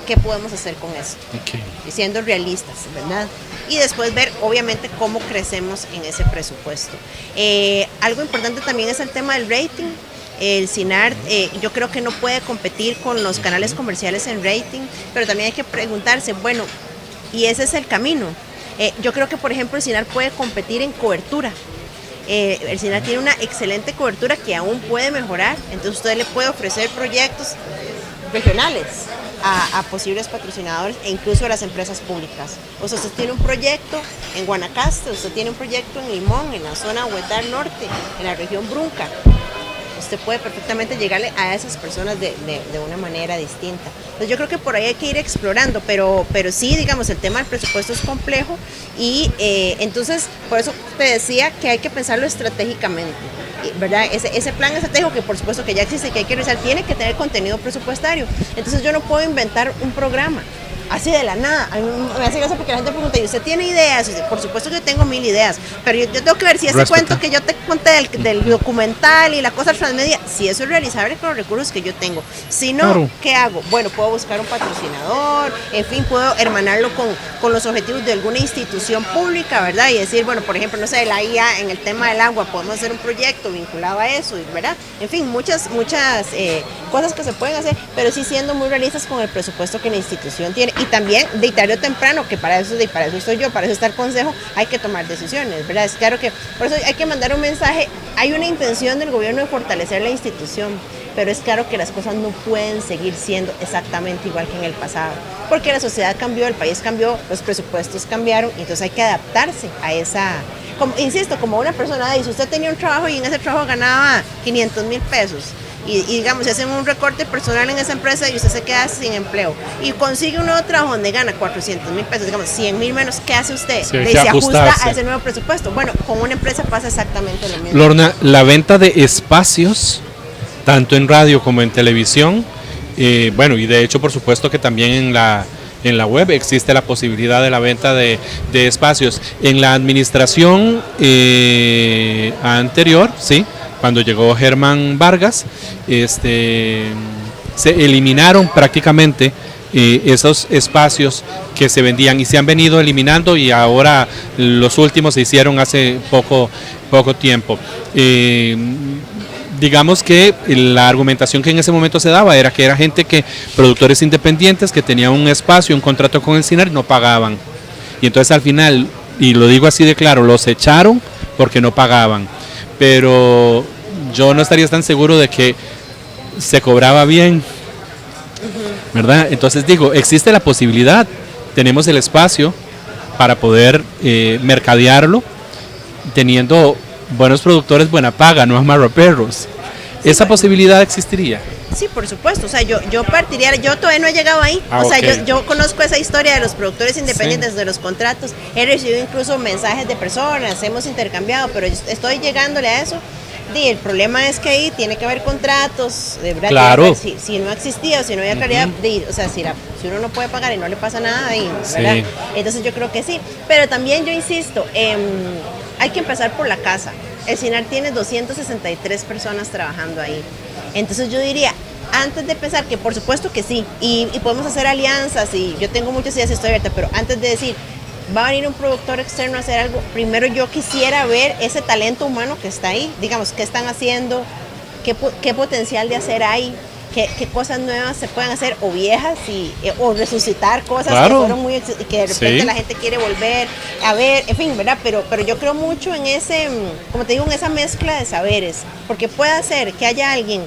¿qué podemos hacer con esto? Okay. Y siendo realistas, ¿verdad? Y después ver, obviamente, cómo crecemos en ese presupuesto. Algo importante también es el tema del rating. El CINAR yo creo que no puede competir con los canales comerciales en rating, pero también hay que preguntarse, bueno, ¿y ese es el camino? Yo creo que, por ejemplo, el CINAR puede competir en cobertura. El CINAR tiene una excelente cobertura que aún puede mejorar, entonces usted le puede ofrecer proyectos regionales a posibles patrocinadores e incluso a las empresas públicas. O sea, usted tiene un proyecto en Guanacaste, usted tiene un proyecto en Limón, en la zona Huetar Norte, en la región Brunca. Usted puede perfectamente llegarle a esas personas de una manera distinta. Entonces yo creo que por ahí hay que ir explorando, pero sí, digamos, el tema del presupuesto es complejo y entonces por eso te decía que hay que pensarlo estratégicamente, ¿verdad? Ese plan estratégico que por supuesto que ya existe y que hay que realizar tiene que tener contenido presupuestario. Entonces yo no puedo inventar un programa así de la nada. A mí me hace gracia porque la gente pregunta, ¿y usted tiene ideas? Y dice, por supuesto que yo tengo 1000 ideas, pero yo tengo que ver si ese cuento que yo te conté del documental y la cosa transmedia, si eso es realizable con los recursos que yo tengo. Si no, claro, ¿qué hago? Bueno, puedo buscar un patrocinador, en fin, puedo hermanarlo con los objetivos de alguna institución pública, ¿verdad? Y decir, bueno, por ejemplo, no sé, la IA en el tema del agua, podemos hacer un proyecto vinculado a eso, ¿verdad? En fin, muchas cosas que se pueden hacer, pero sí siendo muy realistas con el presupuesto que la institución tiene. Y también, de tarde o temprano, que para eso estoy yo, para eso está el consejo, hay que tomar decisiones, ¿verdad? Es claro que por eso hay que mandar un mensaje. Hay una intención del gobierno de fortalecer la institución, pero es claro que las cosas no pueden seguir siendo exactamente igual que en el pasado, porque la sociedad cambió, el país cambió, los presupuestos cambiaron, y entonces hay que adaptarse a esa, insisto, como una persona dice, usted tenía un trabajo y en ese trabajo ganaba 500,000 pesos, y digamos, si hacen un recorte personal en esa empresa y usted se queda sin empleo y consigue un nuevo trabajo donde gana 400,000 pesos, digamos 100,000 menos, ¿qué hace usted? Sí, se ajusta a ese nuevo presupuesto. Bueno, con una empresa pasa exactamente lo mismo. Lorna, la venta de espacios, tanto en radio como en televisión, bueno, y de hecho por supuesto que también en la web existe la posibilidad de la venta de espacios. En la administración anterior, sí, cuando llegó Germán Vargas, se eliminaron prácticamente esos espacios que se vendían y se han venido eliminando, y ahora los últimos se hicieron hace poco tiempo. Digamos que la argumentación que en ese momento se daba era que era gente productores independientes que tenían un espacio, un contrato con el CINAR, no pagaban. Y entonces al final, y lo digo así de claro, los echaron porque no pagaban. Pero yo no estaría tan seguro de que se cobraba bien, ¿verdad? Entonces digo, existe la posibilidad, tenemos el espacio para poder mercadearlo, teniendo buenos productores, buena paga, no amarraperros. ¿Esa posibilidad existiría? Sí, por supuesto, o sea, yo partiría, yo todavía no he llegado ahí, o sea, okay. yo conozco esa historia de los productores independientes, sí, de los contratos, he recibido incluso mensajes de personas, hemos intercambiado, pero estoy llegándole a eso. Y el problema es que ahí tiene que haber contratos, de verdad, claro. Si no existía o si no había claridad, o sea, si uno no puede pagar y no le pasa nada ahí, ¿verdad? Sí. Entonces yo creo que sí, pero también yo insisto, hay que empezar por la casa. El CINAR tiene 263 personas trabajando ahí, entonces yo diría, antes de pensar, que por supuesto que sí, y podemos hacer alianzas, y yo tengo muchas ideas y estoy abierta, pero antes de decir, va a venir un productor externo a hacer algo, primero yo quisiera ver ese talento humano que está ahí, digamos, qué están haciendo, qué potencial de hacer hay, qué cosas nuevas se pueden hacer o viejas o resucitar cosas que fueron muy y que de repente la gente quiere volver a ver, en fin, ¿verdad? Pero yo creo mucho en ese, como te digo, en esa mezcla de saberes, porque puede ser que haya alguien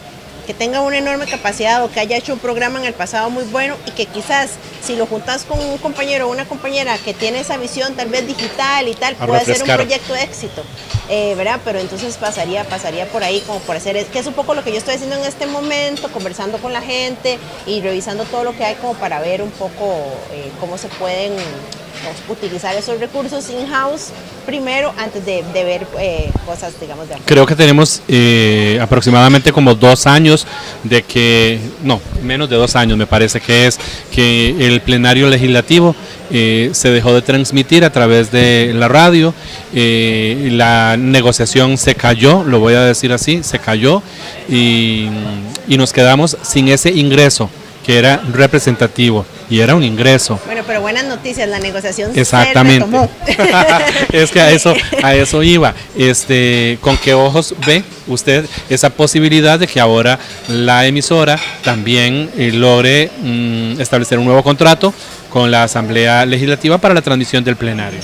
que tenga una enorme capacidad o que haya hecho un programa en el pasado muy bueno y que quizás si lo juntas con un compañero o una compañera que tiene esa visión tal vez digital y tal, puede ser un proyecto de éxito, ¿verdad? Pero entonces pasaría por ahí como por hacer, que es un poco lo que yo estoy haciendo en este momento, conversando con la gente y revisando todo lo que hay como para ver un poco cómo se pueden utilizar esos recursos in-house primero antes de ver cosas, digamos, de afuera. Creo que tenemos aproximadamente como 2 años de que, no, menos de 2 años me parece que es, que el plenario legislativo se dejó de transmitir a través de la radio, la negociación se cayó, lo voy a decir así, se cayó y nos quedamos sin ese ingreso que era representativo y era un ingreso. Bueno, pero buenas noticias, la negociación exactamente. Se retomó. Es que a eso iba. ¿Con qué ojos ve usted esa posibilidad de que ahora la emisora también logre establecer un nuevo contrato con la Asamblea Legislativa para la transmisión del plenario?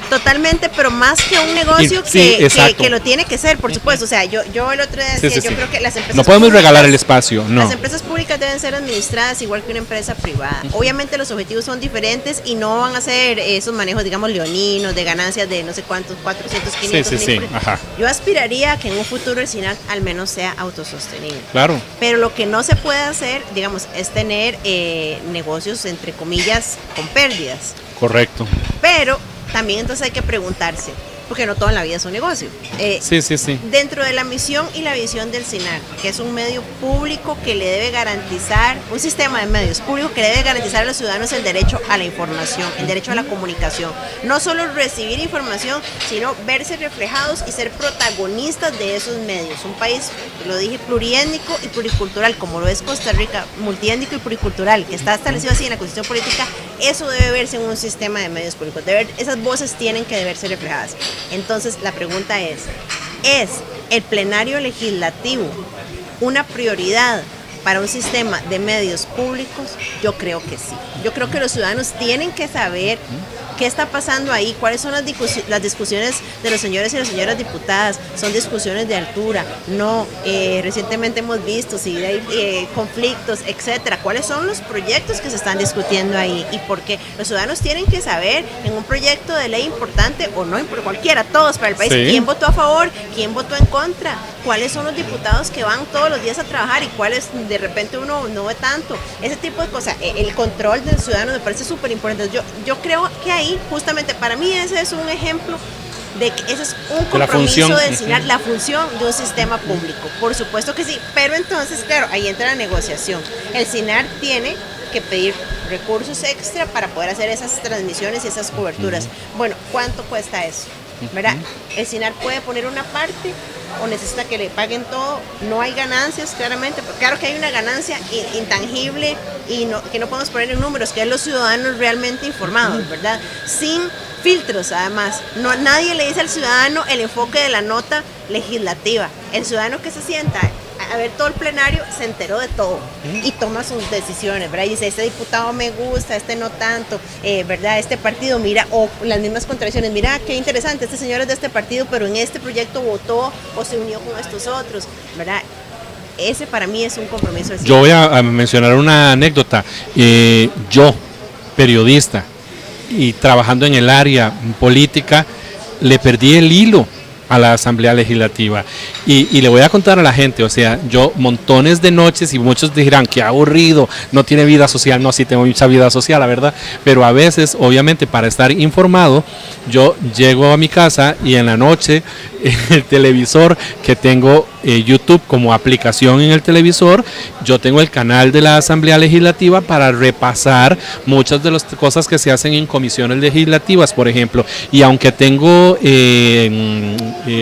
Totalmente, pero más que un negocio que lo tiene que ser, por supuesto. O sea, yo el otro día decía, yo creo que las empresas no podemos regalar el espacio, no. Las empresas públicas deben ser administradas igual que una empresa privada. Obviamente los objetivos son diferentes y no van a ser esos manejos, digamos, leoninos, de ganancias de no sé cuántos, 400, 500 mil. Ajá. Yo aspiraría a que en un futuro el SINAC al menos sea autosostenible. Claro. Pero lo que no se puede hacer, digamos, es tener negocios, entre comillas, con pérdidas. Correcto. Pero también entonces hay que preguntarse, porque no todo en la vida es un negocio. Dentro de la misión y la visión del SINAC, que es un medio público que le debe garantizar, un sistema de medios públicos que le debe garantizar a los ciudadanos el derecho a la información, el derecho a la comunicación. No solo recibir información, sino verse reflejados y ser protagonistas de esos medios. Un país, lo dije, pluriétnico y pluricultural, como lo es Costa Rica, multiétnico y pluricultural, que está establecido así en la Constitución Política. Eso debe verse en un sistema de medios públicos. Esas voces tienen que verse reflejadas. Entonces, la pregunta ¿es el plenario legislativo una prioridad para un sistema de medios públicos? Yo creo que sí. Yo creo que los ciudadanos tienen que saber qué está pasando ahí, cuáles son las discusiones de los señores y las señoras diputadas. Son discusiones de altura, no, recientemente hemos visto si hay conflictos, etcétera. ¿Cuáles son los proyectos que se están discutiendo ahí y por qué? Los ciudadanos tienen que saber en un proyecto de ley importante o no, cualquiera, todos para el país, quién votó a favor, quién votó en contra, cuáles son los diputados que van todos los días a trabajar y cuáles de repente uno no ve tanto, ese tipo de cosas. El control del ciudadano me parece súper importante. Yo creo que ahí, justamente, para mí ese es un ejemplo de que ese es un compromiso de enseñar la función de un sistema público. Por supuesto que sí, pero entonces, claro, ahí entra la negociación. El SINAR tiene que pedir recursos extra para poder hacer esas transmisiones y esas coberturas. Bueno, ¿cuánto cuesta eso? ¿Verdad? El SINAR puede poner una parte o necesita que le paguen todo. No hay ganancias, claramente, pero claro que hay una ganancia intangible y que no podemos poner en números, que es los ciudadanos realmente informados, ¿verdad? Sin filtros, además. Nadie le dice al ciudadano el enfoque de la nota legislativa. El ciudadano que se sienta a ver todo el plenario se enteró de todo y toma sus decisiones, ¿verdad? Y dice, este diputado me gusta, este no tanto, ¿verdad? Este partido, mira, o las mismas contradicciones, mira, qué interesante, este señor es de este partido, pero en este proyecto votó o se unió con estos otros, ¿verdad? Ese para mí es un compromiso. Yo voy a mencionar una anécdota. Yo, periodista y trabajando en el área política, le perdí el hilo a la Asamblea Legislativa y le voy a contar a la gente, o sea, yo montones de noches, y muchos dirán que aburrido, no tiene vida social. No, sí tengo mucha vida social, la verdad, pero a veces, obviamente, para estar informado, yo llego a mi casa y en la noche el televisor, que tengo YouTube como aplicación en el televisor, yo tengo el canal de la Asamblea Legislativa para repasar muchas de las cosas que se hacen en comisiones legislativas, por ejemplo, y aunque tengo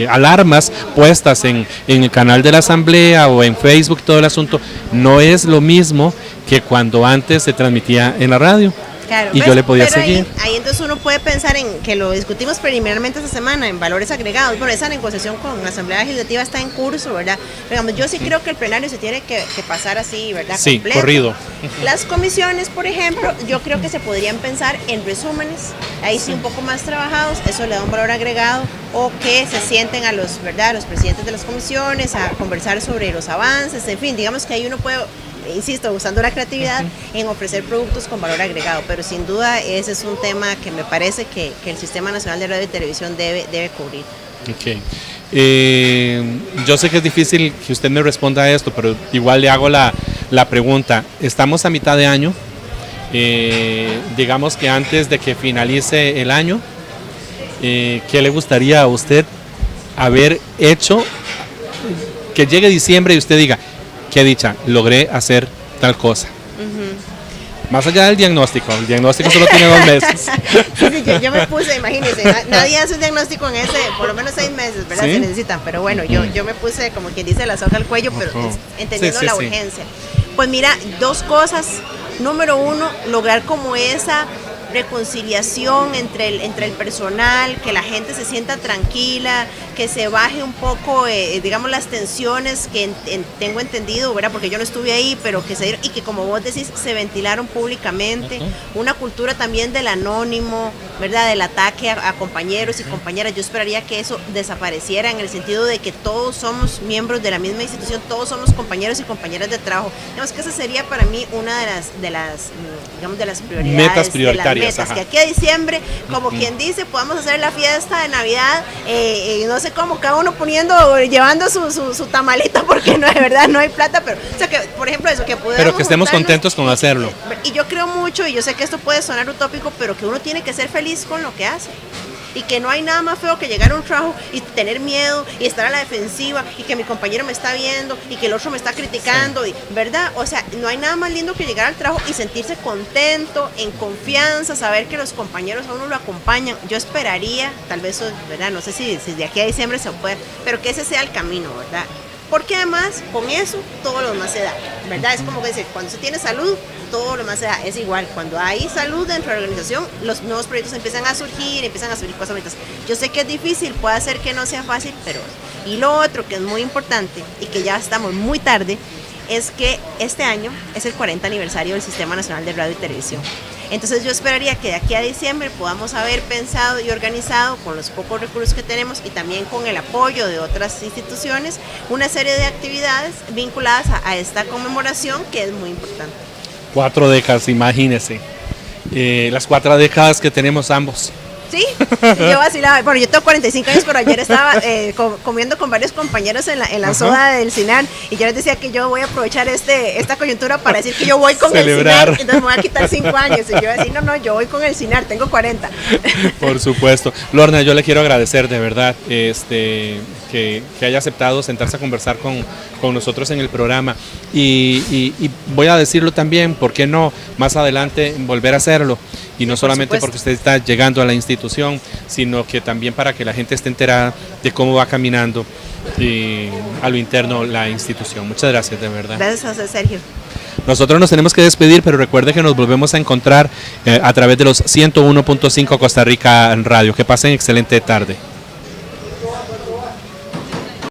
alarmas puestas en el canal de la Asamblea o en Facebook, todo el asunto, no es lo mismo que cuando antes se transmitía en la radio. Claro, y yo le podía pero seguir. Ahí entonces uno puede pensar en que lo discutimos preliminarmente esta semana en valores agregados. Bueno, esa negociación con la Asamblea Legislativa está en curso, ¿verdad? Digamos, yo sí creo que el plenario se tiene que pasar así, ¿verdad? Sí, completo. corrido. Las comisiones, por ejemplo, yo creo que se podrían pensar en resúmenes, ahí sí un poco más trabajados, eso le da un valor agregado, o que se sienten a los, ¿verdad?, los presidentes de las comisiones a conversar sobre los avances, en fin, digamos que ahí uno puede, insisto, usando la creatividad en ofrecer productos con valor agregado, pero sin duda ese es un tema que me parece que el Sistema Nacional de Radio y Televisión debe cubrir. Okay. Yo sé que es difícil que usted me responda a esto, pero igual le hago la pregunta. Estamos a mitad de año, digamos que antes de que finalice el año, ¿qué le gustaría a usted haber hecho? Que llegue diciembre y usted diga, qué dicha, logré hacer tal cosa. Más allá del diagnóstico, el diagnóstico solo tiene 2 meses. Sí, yo me puse, imagínense, nadie hace un diagnóstico en ese, por lo menos 6 meses, ¿verdad? ¿Sí? Se necesitan, pero bueno, yo me puse como quien dice la soga al cuello, pero entendiendo la urgencia. Pues mira, 2 cosas. Número 1, lograr como esa reconciliación entre el personal, que la gente se sienta tranquila, que se baje un poco, digamos, las tensiones que tengo entendido, ¿verdad? Porque yo no estuve ahí, pero que se dieron, y que como vos decís, se ventilaron públicamente, una cultura también del anónimo, ¿verdad? Del ataque a compañeros y compañeras. Yo esperaría que eso desapareciera en el sentido de que todos somos miembros de la misma institución, todos somos compañeros y compañeras de trabajo. Digamos que esa sería para mí una de las prioridades. Metas prioritarias. Que aquí a diciembre, como quien dice, podamos hacer la fiesta de Navidad, no sé cómo, cada uno llevando su tamalito, porque no, de verdad no hay plata, pero, o sea, que, por ejemplo, eso, que podemos pero que estemos contentos con hacerlo. Y yo creo mucho, y yo sé que esto puede sonar utópico, pero que uno tiene que ser feliz con lo que hace. Y que no hay nada más feo que llegar a un trabajo y tener miedo y estar a la defensiva y que mi compañero me está viendo y que el otro me está criticando, y, ¿verdad? O sea, no hay nada más lindo que llegar al trabajo y sentirse contento, en confianza, saber que los compañeros a uno lo acompañan. Yo esperaría, tal vez, ¿verdad? No sé si de aquí a diciembre se puede, pero que ese sea el camino, ¿verdad? Porque además, con eso, todo lo demás se da, ¿verdad? Es como que dice, cuando se tiene salud, todo lo demás se da. Es igual, cuando hay salud dentro de la organización, los nuevos proyectos empiezan a surgir cosas bonitas. Yo sé que es difícil, puede ser que no sea fácil, pero... Y lo otro que es muy importante, y que ya estamos muy tarde, es que este año es el 40 aniversario del Sistema Nacional de Radio y Televisión. Entonces yo esperaría que de aquí a diciembre podamos haber pensado y organizado con los pocos recursos que tenemos y también con el apoyo de otras instituciones una serie de actividades vinculadas a esta conmemoración que es muy importante. 4 décadas, imagínese. Las 4 décadas que tenemos ambos. Sí, yo vacilaba. Bueno, yo tengo 45 años, pero ayer estaba comiendo con varios compañeros en la soda del CINAR, y yo les decía que yo voy a aprovechar esta coyuntura para decir que yo voy con celebrar. El CINAR, entonces me voy a quitar 5 años, y yo voy a decir, no, yo voy con el CINAR, tengo 40. Por supuesto. Lorna, yo le quiero agradecer de verdad que haya aceptado sentarse a conversar con nosotros en el programa, y voy a decirlo también, ¿por qué no más adelante volver a hacerlo? Y no solamente porque usted está llegando a la institución, sino que también para que la gente esté enterada de cómo va caminando a lo interno la institución. Muchas gracias, de verdad. Gracias a usted, Sergio. Nosotros nos tenemos que despedir, pero recuerde que nos volvemos a encontrar a través de los 101.5 Costa Rica Radio. Que pasen excelente tarde.